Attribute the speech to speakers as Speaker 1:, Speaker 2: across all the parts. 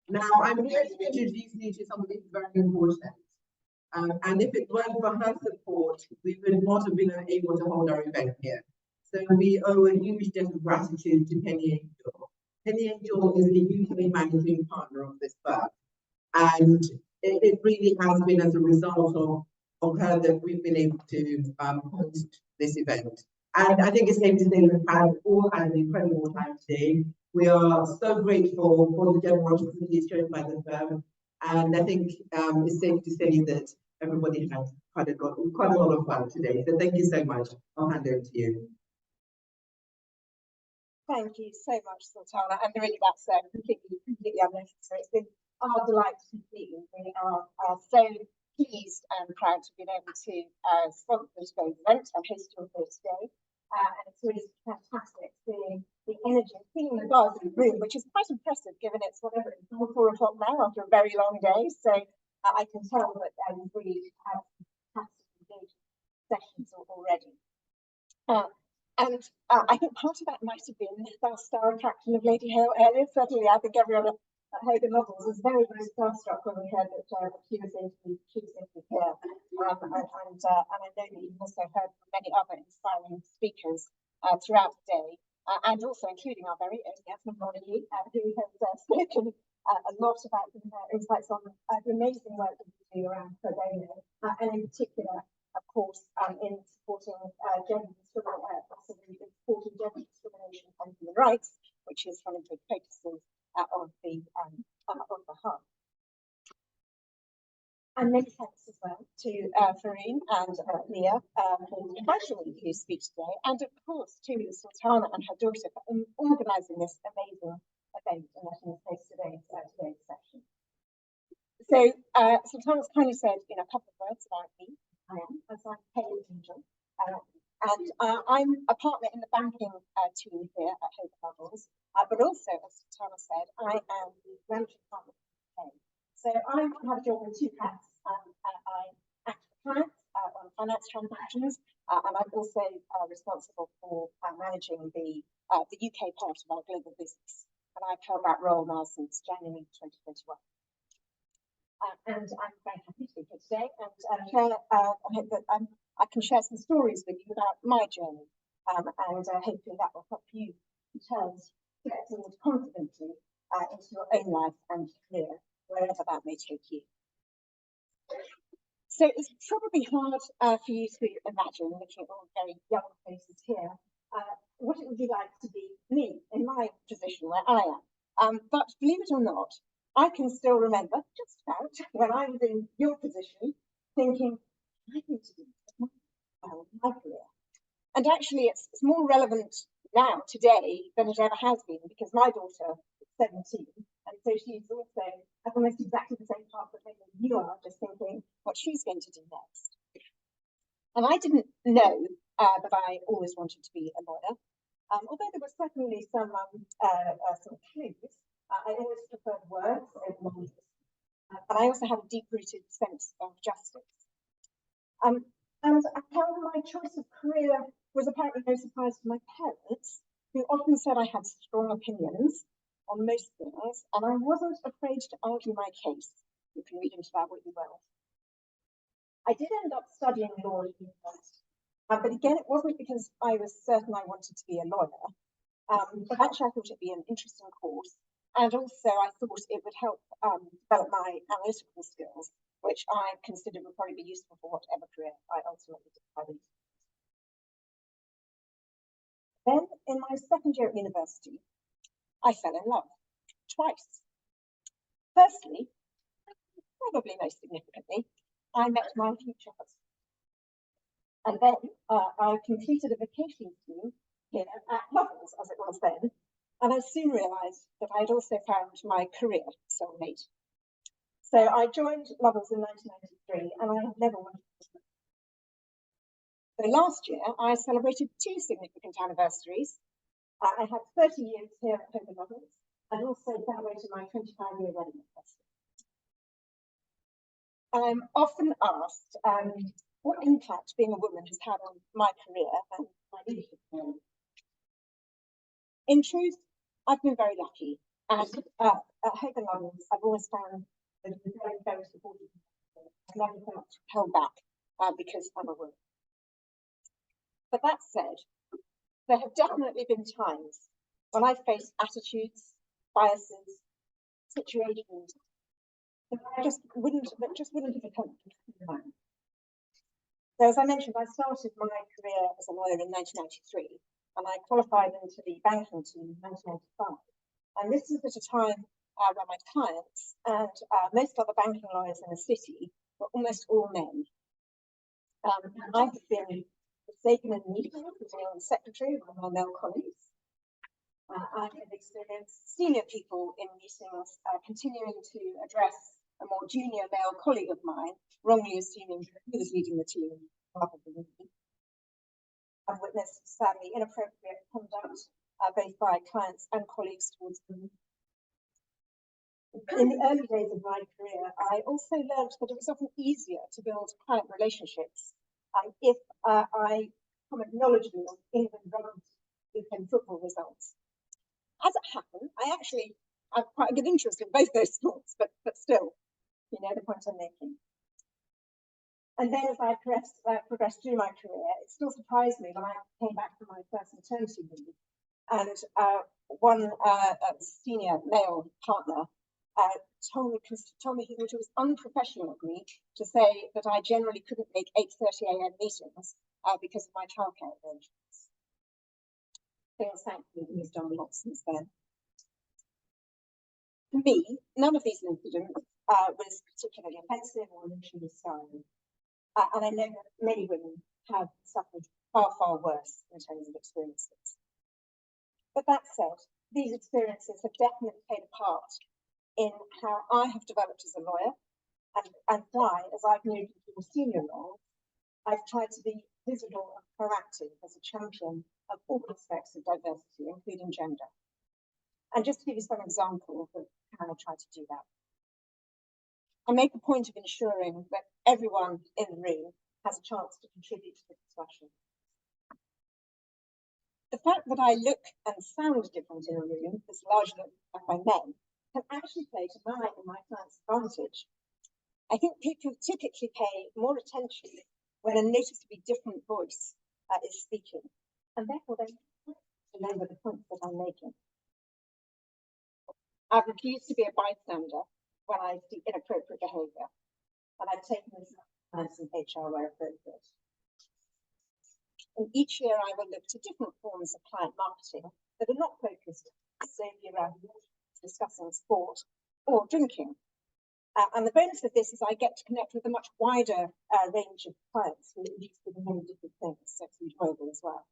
Speaker 1: Now, I'm here to introduce you to somebody who's very important. And if it weren't for her support, we would not have been able to hold our event here. So we owe a huge debt of gratitude to Penny Angell. Penny Angell is the UK managing partner of this firm. And it really has been as a result of her that we've been able to host this event. And I think it's safe to say we've all had an incredible time today. We are so grateful for the generosity shown by the firm. And I think it's safe to say that everybody has quite a lot of fun today. So thank you so much. I'll hand over to you.
Speaker 2: Thank you so much, Sultana. And really, that's completely unnecessary. It's been our delight to meet you. We are so pleased and proud to be able to sponsor this event and host your here today. And it's really fantastic seeing the energy, seeing the buzz in the room, which is quite impressive given it's whatever it's 4 o'clock now after a very long day. So I can tell that we've really had fantastic engaging sessions already. And I think part of that might have been the star attraction of Lady Hale earlier. Certainly, I think everyone at Hogan Novels was very, very starstruck when we heard that she was going to be here. And I know that you've also heard from many other inspiring speakers throughout the day, and also including our very own Yasmin Monaghy, who has spoken a lot about her insights on the amazing work that we do around pro bono, and in particular, of course, in supporting gender discrimination and human rights, which is one of the focuses of the hub. And many thanks as well to Farine and Leah, who invited me to speak today, and of course to Sultana and her daughter for organising this amazing event and letting us host today's session. So Sultana's kindly said in a couple of words about me. I am, as I'm Penny Angell, and I'm a partner in the banking team here at Hogan Novels, but also, as Sultana said, I am the managing partner of the UK. So I have a job with 2 hats. I act for clients on finance transactions, and I'm also responsible for managing the UK part of our global business. And I've held that role now since January 2021. And I'm very happy to be here today and share, I hope that I can share some stories with you about my journey, and hopefully that will help you in terms of getting confidently into your own life and career, wherever that may take you. So it's probably hard for you to imagine, looking at all the very young faces here, what it would be like to be me in my position where I am. But believe it or not, I can still remember just about when I was in your position thinking, I need to do my career. And actually, it's more relevant now, today, than it ever has been, because my daughter is 17, and so she's also at almost exactly the same path that maybe you are, just thinking what she's going to do next. And I didn't know that I always wanted to be a lawyer, although there were certainly some clues. I always preferred words over numbers, but I also have a deep-rooted sense of justice. And however, my choice of career was apparently no surprise to my parents, who often said I had strong opinions on most things, and I wasn't afraid to argue my case. You can read into that what you will. I did end up studying law at university, but again, it wasn't because I was certain I wanted to be a lawyer, but actually I thought it'd be an interesting course. And also, I thought it would help develop my analytical skills, which I considered would probably be useful for whatever career I ultimately decided. Then, in my second year at university, I fell in love twice. Firstly, probably most significantly, I met my future husband. And then I completed a vacation scheme here at Lovels, as it was then. And I soon realised that I'd also found my career soulmate. So I joined Lovels in 1993, and I have never wanted to. So last year, I celebrated 2 significant anniversaries. I had 30 years here at Hogan Novels, and also celebrated my 25-year wedding anniversary. I'm often asked what impact being a woman has had on my career and my leadership career. In truth, I've been very lucky. And at Hogan London, I've always found that it's very, very supportive. I've never felt held back because I'm a woman. But that said, there have definitely been times when I've faced attitudes, biases, situations that just wouldn't have accomplished. So as I mentioned, I started my career as a lawyer in 1993, and I qualified into the banking team in 1995. And this was at a time where my clients and most other banking lawyers in the city were almost all men. I have been mistaken in meetings with the secretary of my male colleagues. I have experienced senior people in meetings continuing to address a more junior male colleague of mine, wrongly assuming he was leading the team rather than me. I've witnessed, sadly, inappropriate conduct both by clients and colleagues towards them. In the early days of my career, I also learned that it was often easier to build client relationships if I comment knowledgeable of England weekend football results. As it happened, I actually have quite a good interest in both those sports, but still, you know the point I'm making. And then as I progressed through my career, it still surprised me when I came back from my first maternity leave, and one senior male partner told me he thought it was unprofessional of me to say that I generally couldn't make 8:30 a.m. meetings because of my childcare arrangements. Things thankfully he's done a lot since then. For me, none of these incidents was particularly offensive or emotionally scarring. And I know that many women have suffered far, far worse in terms of experiences. But that said, these experiences have definitely played a part in how I have developed as a lawyer, and why, as I've moved into a senior role, I've tried to be visible and proactive as a champion of all aspects of diversity, including gender. And just to give you some examples of how I try to do that. I make a point of ensuring that everyone in the room has a chance to contribute to the discussion. The fact that I look and sound different in a room that's largely by men can actually play to my and my client's advantage. I think people typically pay more attention when a noticeably different voice is speaking, and therefore they remember the points that I'm making. I've refused to be a bystander when I see inappropriate behaviour, and I've taken this as an HR where appropriate. And each year I will look to different forms of client marketing that are not focused solely around discussing sport or drinking. And the bonus of this is I get to connect with a much wider range of clients who are interested in many different things, so it's enjoyable as well.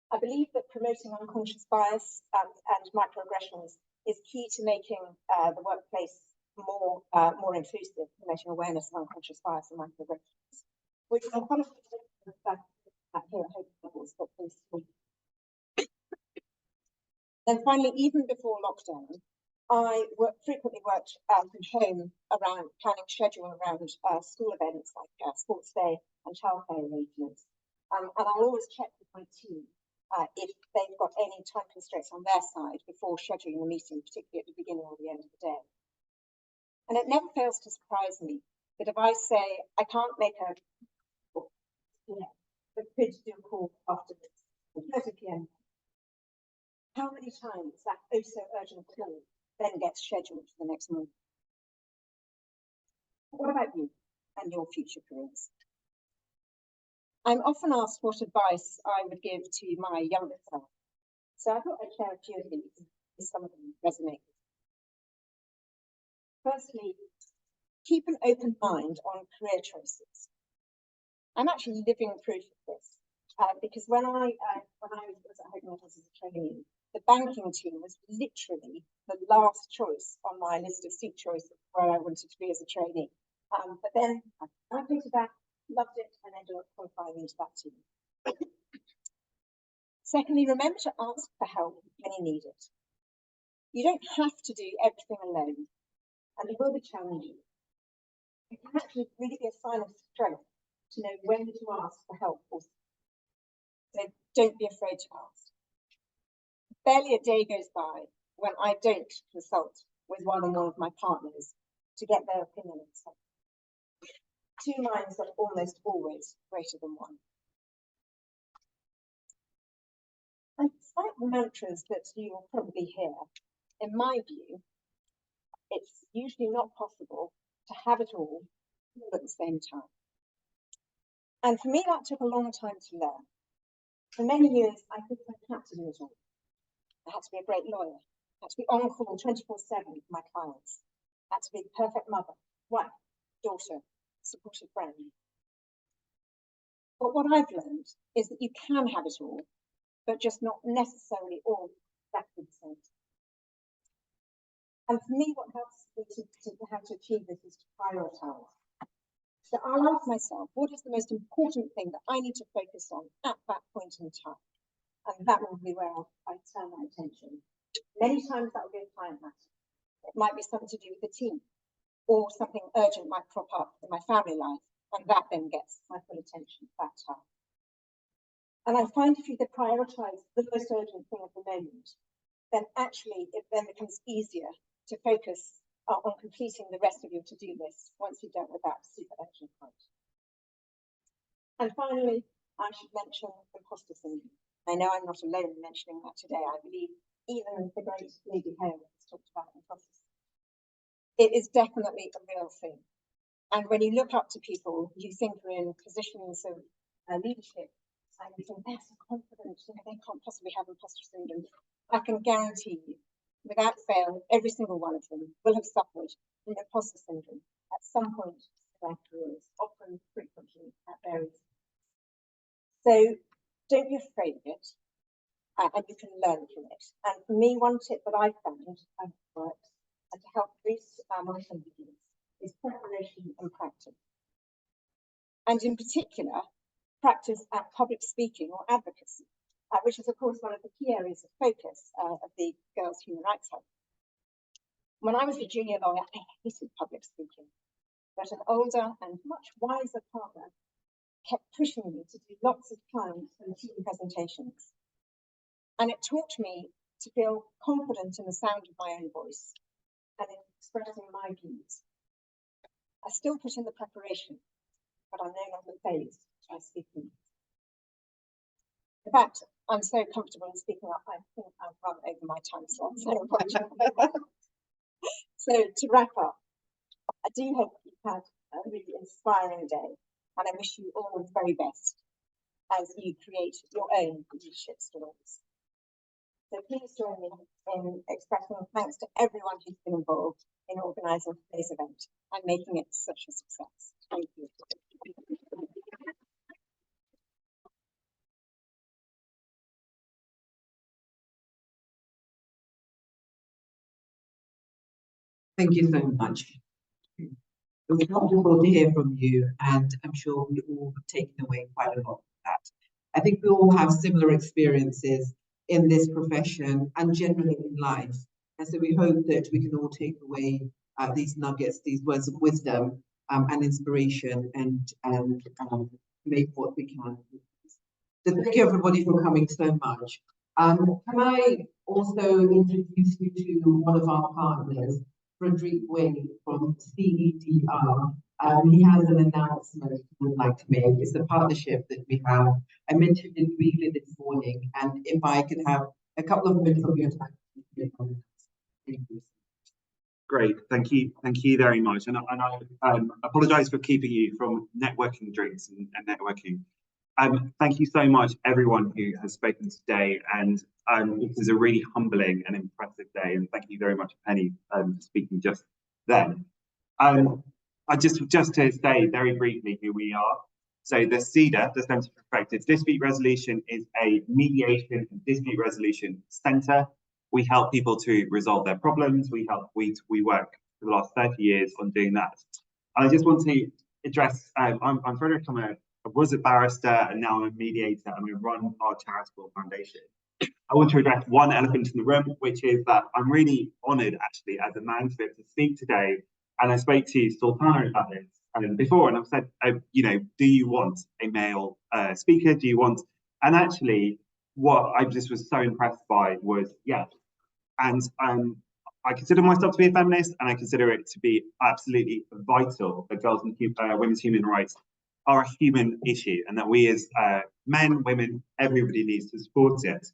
Speaker 2: I believe that promoting unconscious bias and microaggressions is key to making the workplace more inclusive, promoting awareness of unconscious bias and microaggressions, which is one of the things that here at Hogan Levels, but this week. Then finally, even before lockdown, I frequently worked from home around planning schedule around school events like sports day and childcare arrangements. And I'll always check with my team if they've got any time constraints on their side before scheduling the meeting, particularly at the beginning or the end of the day. And it never fails to surprise me that if I say I can't make a call, but could do a call afterwards, 30 p.m. How many times that oh so urgent call then gets scheduled for the next morning? What about you and your future careers? I'm often asked what advice I would give to my younger self. So I thought I'd share a few of these, because some of them resonate. Firstly, keep an open mind on career choices. I'm actually living proof of this, because when I was at Hogan Levels as a trainee, the banking team was literally the last choice on my list of seat choices where I wanted to be as a trainee. But then I graduated that, loved it, and ended up qualifying into that team. Secondly, remember to ask for help when you need it. You don't have to do everything alone, and it will be challenging. It can actually really be a sign of strength to know when to ask for help. So don't be afraid to ask. Barely a day goes by when I don't consult with one or more of my partners to get their opinion on something. Two minds are almost always greater than one. And despite the mantras that you will probably hear, in my view, it's usually not possible to have it all at the same time. And for me, that took a long time to learn. For many years, I think I had to do it all. I had to be a great lawyer. I had to be on call 24/7 for my clients. I had to be the perfect mother, wife, daughter, supportive friend. But what I've learned is that you can have it all, but just not necessarily all exactly the same. And for me, what helps me to how to achieve this is to prioritize. So I'll ask myself, what is the most important thing that I need to focus on at that point in time? And that will be where I turn my attention. Many times that will be a client matter. It might be something to do with the team, or something urgent might crop up in my family life, and that then gets my full attention at that time. And I find if you can prioritize the most urgent thing at the moment, then actually it then becomes easier to focus on completing the rest of your to-do list once you're done with that super urgent point. And finally, I should mention imposter syndrome. I know I'm not alone in mentioning that today. I believe even the great Lady Hale has talked about imposter syndrome. It is definitely a real thing. And when you look up to people you think are in positions of leadership, and you think they're so confident, they can't possibly have imposter syndrome, I can guarantee you, without fail, every single one of them will have suffered from imposter syndrome at some point in their careers, often frequently at various. So don't be afraid of it, and you can learn from it. And for me, one tip that I found works and to help boost my confidence is preparation and practice. And in particular, practice at public speaking or advocacy, which is of course one of the key areas of focus of the Girls' Human Rights Hub. When I was a junior lawyer, I hated public speaking, but an older and much wiser partner kept pushing me to do lots of client and team presentations. And it taught me to feel confident in the sound of my own voice and in expressing my views. I still put in the preparation, but I'm no longer phased by speaking. In fact, I'm so comfortable in speaking up, I think I've run over my time slot. So to wrap up, I do hope you've had a really inspiring day, and I wish you all the very best as you create your own leadership stories. So please join me in expressing thanks to everyone who's been involved in organising today's event and making it such a success. Thank you.
Speaker 1: Thank you so much. It was wonderful to hear from you, and I'm sure we all have taken away quite a lot from that. I think we all have similar experiences in this profession and generally in life. And so we hope that we can all take away these nuggets, these words of wisdom and inspiration, and make what we can. So thank you everybody for coming so much. Can I also introduce you to one of our partners, Frederick Wade from CEDR. He has an announcement he would like to make. It's a partnership that we have. I mentioned it briefly this morning, and if I could have a couple of minutes of your time. Thank you.
Speaker 3: Great, thank you very much. And I apologise for keeping you from networking drinks and networking. Thank you so much, everyone who has spoken today, and this is a really humbling and impressive day. And thank you very much, Penny, for speaking just then. I just to say very briefly who we are. So the CEDA, the Centre for Effective Dispute Resolution, is a mediation and dispute resolution centre. We help people to resolve their problems. We work for the last 30 years on doing that. And I just want to address. I'm Frederick. I was a barrister and now I'm a mediator, and we run our charitable foundation. I want to address one elephant in the room, which is that I'm really honoured actually as a man to be able to speak today. And I spoke to Sultana about this before, and I've said, you know, do you want a male speaker? Do you want? And actually, what I just was so impressed by was, yes, And I consider myself to be a feminist, and I consider it to be absolutely vital that girls and women's human rights are a human issue, and that we as men, women, everybody needs to support it.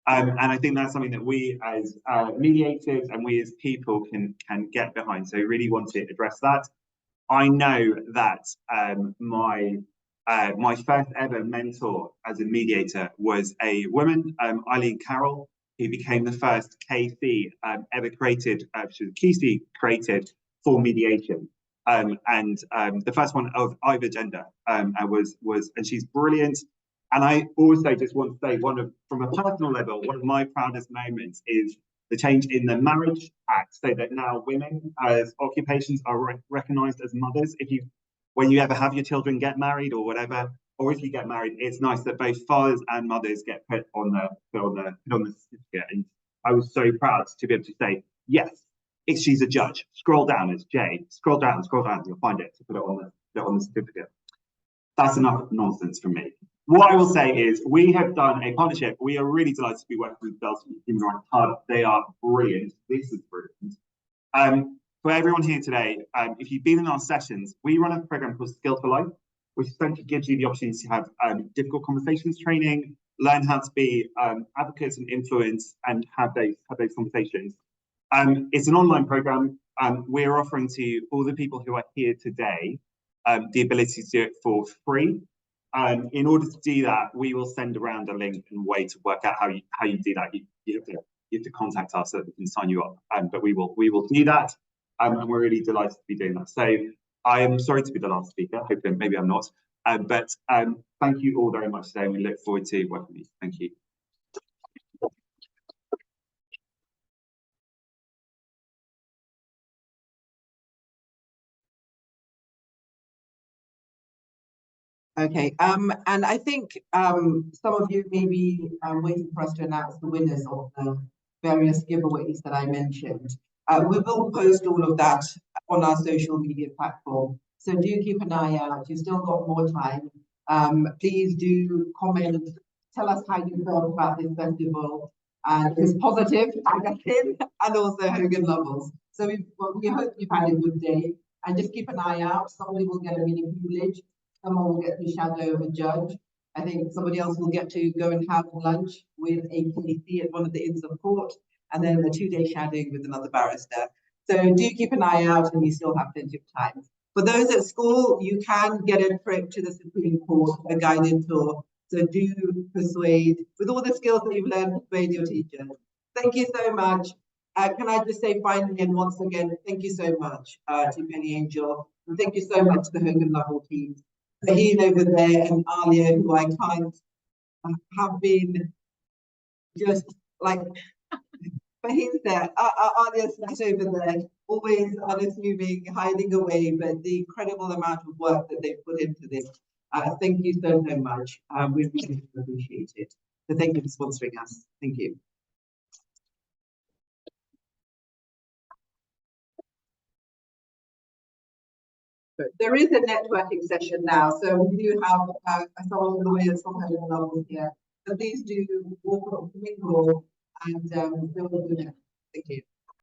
Speaker 3: And I think that's something that we as mediators and we as people can get behind. So I really want to address that. I know that my first ever mentor as a mediator was a woman, Eileen Carroll, who became the first KC ever created, KC created for mediation. And the first one of either gender and she's brilliant. And I also just want to say from a personal level, one of my proudest moments is the change in the Marriage Act, so that now women as occupations are recognised as mothers. When you ever have your children get married or whatever, or if you get married, it's nice that both fathers and mothers get put on the certificate. And I was so proud to be able to say, yes, she's a judge. Scroll down, it's J. Scroll down, you'll find it to put it on the certificate. That's enough nonsense from me. What I will say is we have done a partnership. We are really delighted to be working with Girls Human Rights Hub. They are brilliant. This is brilliant. For everyone here today, if you've been in our sessions, we run a program called Skill for Life, which essentially gives you the opportunity to have difficult conversations training, learn how to be advocates and influence, and have those conversations. It's an online program. We're offering to all the people who are here today the ability to do it for free. In order to do that, we will send around a link and way to work out how you do that. You have to contact us so that we can sign you up. But we will do that, and we're really delighted to be doing that. So I am sorry to be the last speaker. Hopefully, maybe I'm not. But thank you all very much today, and we look forward to working with you. Thank you.
Speaker 1: Okay, and I think some of you may be waiting for us to announce the winners of the various giveaways that I mentioned. We will post all of that on our social media platform, so do keep an eye out. You've still got more time. Please do comment, tell us how you felt about this festival, and it's positive, and also Hogan Lovells. So we hope you've had a good day, and just keep an eye out. Somebody will get a mini privilege. Someone will get to shadow a judge. I think somebody else will get to go and have lunch with a KC at one of the Inns of Court, and then a 2-day shadowing with another barrister. So do keep an eye out, and you still have plenty of time. For those at school, you can get a trip to the Supreme Court, a guided tour. So do persuade, with all the skills that you've learned, persuade your teachers. Thank you so much. Can I just say finally, and once again, thank you so much to Penny Angell, and thank you so much to the Hogan Lovells team. Faheen over there and Alia, who I can't have been just like Faheen's there, Alia's sat over there, always unassuming, hiding away, but the incredible amount of work that they've put into this. Thank you so much. We really appreciate it. So thank you for sponsoring us. Thank you. There is a networking session now, so we do have some of the lawyers from Hogan Lovells here. So please do walk up, mingle, and build a good network. Thank you.